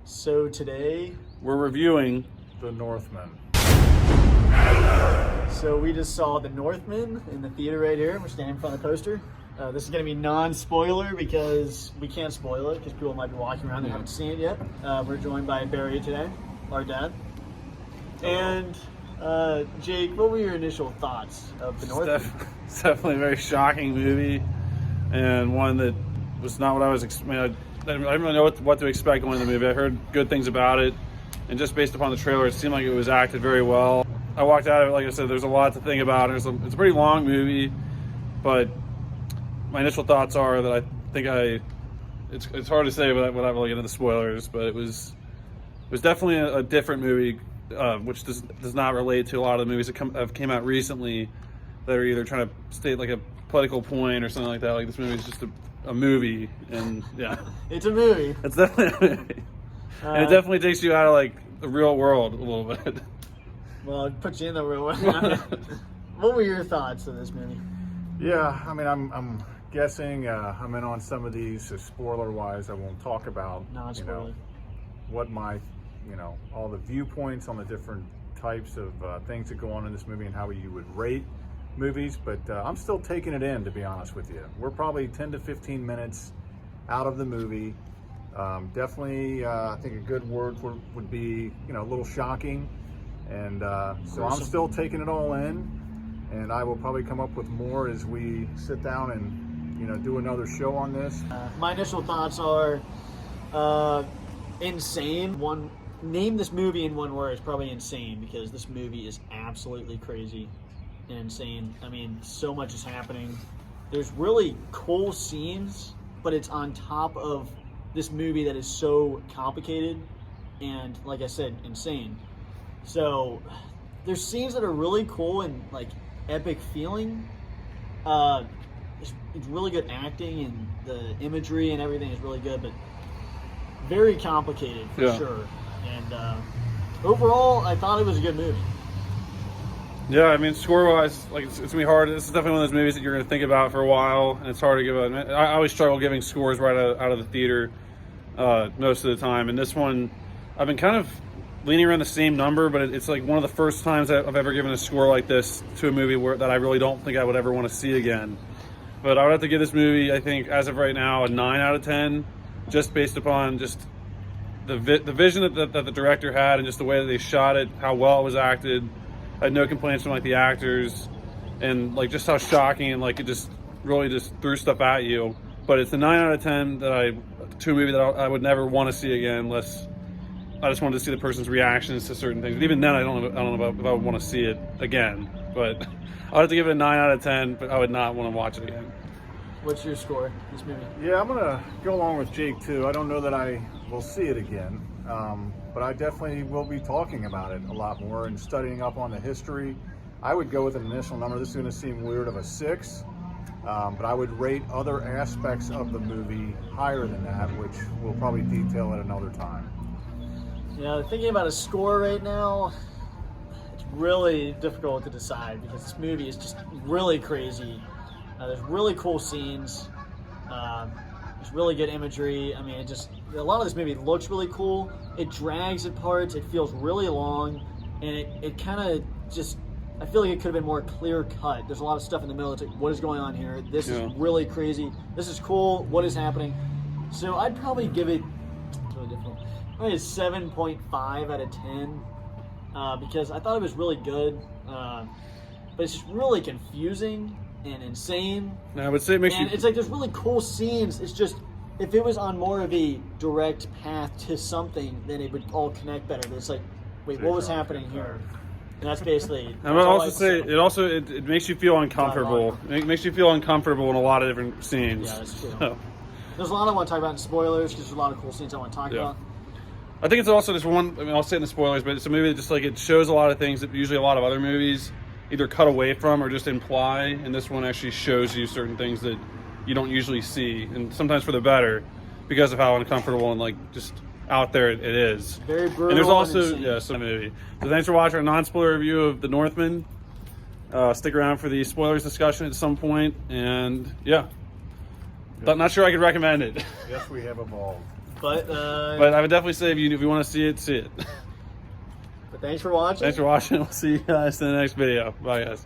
So today, we're reviewing The Northman. so we just saw The Northman in the theater right here. We're standing in front of the poster. This is going to be non-spoiler because we can't spoil it because people might be walking around and haven't seen it yet. We're joined by Barry today, our dad. And Jake, what were your initial thoughts of The Northman? It's definitely a very shocking movie, and one that was not what I was expecting. I didn't really know what to expect going into the movie. I heard good things about it, and just based upon the trailer, it seemed like it was acted very well. I walked out of it, like I said, there's a lot to think about. It's a pretty long movie, but my initial thoughts are that I think it's hard to say without really getting into the spoilers, but it was definitely a different movie, which does not relate to a lot of the movies that have came out recently that are either trying to state like a political point or something like that. Like this movie is just a movie, and yeah, It's a movie. it's definitely a movie. And it definitely takes you out of like the real world a little bit. Well, it puts you in the real world. What were your thoughts of this movie? Yeah, I mean, I'm guessing I'm in on some of these, so spoiler-wise, I won't talk about, Non-spoiler. what my, all the viewpoints on the different types of things that go on in this movie and how you would rate movies, but I'm still taking it in, to be honest with you. We're probably 10 to 15 minutes out of the movie. Definitely, I think a good word would be, a little shocking. And so I'm still taking it all in, and I will probably come up with more as we sit down and, do another show on this. My initial thoughts are insane. Name this movie in one word, it's probably insane, because this movie is absolutely crazy and insane. I mean, so much is happening. There's really cool scenes, but it's on top of this movie that is so complicated and, like I said, insane. So there's scenes that are really cool and like epic feeling. It's really good acting, and the imagery and everything is really good, but very complicated for sure. And overall, I thought it was a good movie. Yeah, I mean, score-wise, like it's gonna be hard. This is definitely one of those movies that you're gonna think about for a while, and it's hard to give I always struggle giving scores right out of the theater most of the time. And this one, I've been kind of leaning around the same number, but it's like one of the first times that I've ever given a score like this to a movie that I really don't think I would ever want to see again. But I would have to give this movie, I think, as of right now, a 9 out of 10, just based upon just the vision that the director had and just the way that they shot it, how well it was acted. I had no complaints from like the actors, and like just how shocking and like it just really just threw stuff at you. But it's a 9 out of 10 to a movie that I would never want to see again, unless I just wanted to see the person's reactions to certain things. But even then, I don't know if I would want to see it again. But I'd have to give it a 9 out of 10, but I would not want to watch it again. What's your score, this movie? Yeah, I'm gonna go along with Jake too. I don't know that I will see it again, but I definitely will be talking about it a lot more and studying up on the history. I would go with an initial number. This is gonna seem weird, of a 6. But I would rate other aspects of the movie higher than that, which we'll probably detail at another time. Thinking about a score right now, it's really difficult to decide because this movie is just really crazy. There's really cool scenes. There's really good imagery. I mean, a lot of this movie looks really cool. It drags at parts. It feels really long, and it kind of just, I feel like it could have been more clear cut. There's a lot of stuff in the middle. It's like, what is going on here? This is really crazy. This is cool. What is happening? So I'd probably give it, it's really difficult, probably a 7.5 out of 10 because I thought it was really good. But it's just really confusing and insane. I would say it's like there's really cool scenes. It's just, if it was on more of a direct path to something, then it would all connect better. But it's like, wait, what was happening here? And that's basically. I would also say it makes you feel uncomfortable. It makes you feel uncomfortable in a lot of different scenes. Yeah, that's true. So. There's a lot I want to talk about in spoilers because there's a lot of cool scenes I want to talk about. I think it's also just one. I mean, I'll say in the spoilers, but it's a movie that just like it shows a lot of things that usually a lot of other movies either cut away from or just imply, and this one actually shows you certain things that you don't usually see, and sometimes for the better because of how uncomfortable and like just out there it is. Very brutal. And there's also some movie. So thanks for watching our non-spoiler review of The Northman. Stick around for the spoilers discussion at some point, and not sure I could recommend it. Yes, we have evolved. But I would definitely say if you want to see it, see it. But thanks for watching. Thanks for watching. We'll see you guys in the next video. Bye, guys.